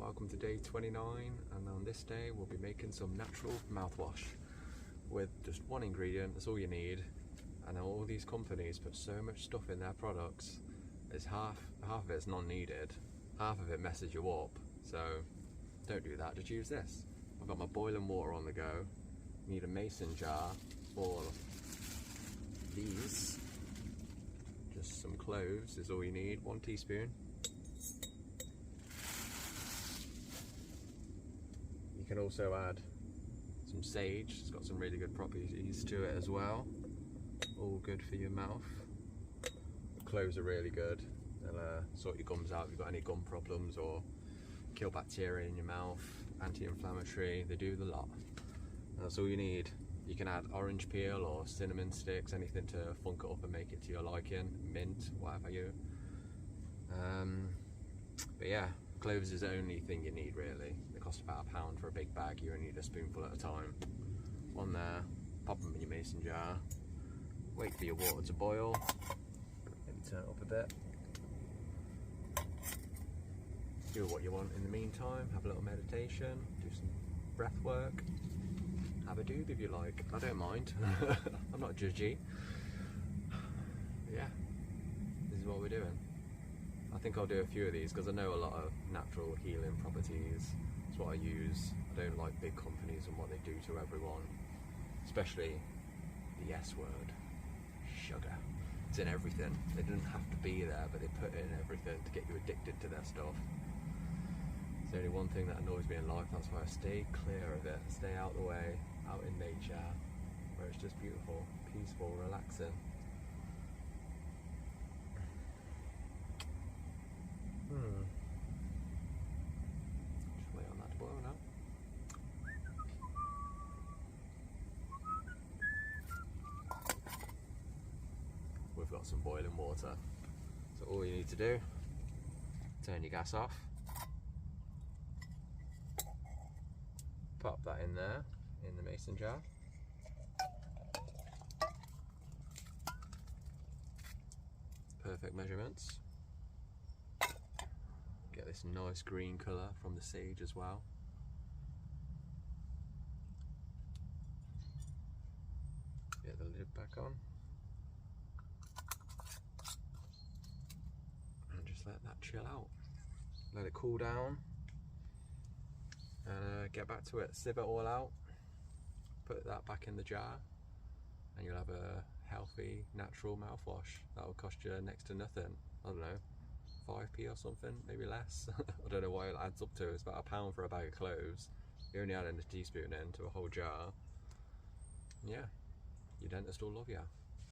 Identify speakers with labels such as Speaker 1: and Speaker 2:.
Speaker 1: welcome to day 29, and on this day we'll be making some natural mouthwash with just one ingredient. That's all you need, and all these companies put so much stuff in their products. It's half of it's non-needed, half of it messes you up, so don't do that. Just use this. I've got my boiling water on the go. You need a mason jar for these. Just some cloves is all you need, 1 teaspoon. You can also add some sage. It's got some really good properties to it as well. All good for your mouth. The cloves are really good. They'll sort your gums out if you've got any gum problems, or kill bacteria in your mouth, anti-inflammatory. They do the lot. That's all you need. You can add orange peel or cinnamon sticks, anything to funk it up and make it to your liking. Mint, whatever you. But yeah, cloves is the only thing you need really. They cost about £1 for a big bag. You only need a spoonful at a time. One there, pop them in your mason jar. Wait for your water to boil. Maybe turn it up a bit. Do what you want in the meantime. Have a little meditation. Do some breath work. Have a doob if you like. I don't mind. I'm not judgy. Yeah, this is what we're doing. I think I'll do a few of these because I know a lot of natural healing properties. It's what I use. I don't like big companies and what they do to everyone, especially the S word, sugar. It's in everything. It doesn't have to be there, but they put it in everything to get you addicted to their stuff. It's only one thing that annoys me in life. That's why I stay clear of it. Stay out the way, out in nature, where it's just beautiful, peaceful, relaxing. Just wait on that to boil now. We've got some boiling water. So all you need to do, turn your gas off, pop that in there, in the mason jar. Perfect measurements. Get this nice green colour from the sage as well. Get the lid back on. And just let that chill out. Let it cool down. And get back to it. Sieve it all out. Put that back in the jar. And you'll have a healthy, natural mouthwash. That will cost you next to nothing. I don't know, 5p or something, maybe less. I don't know what it adds up to. It's about £1 for a bag of cloves. You're only adding a teaspoon into a whole jar. Yeah, your dentist will love you.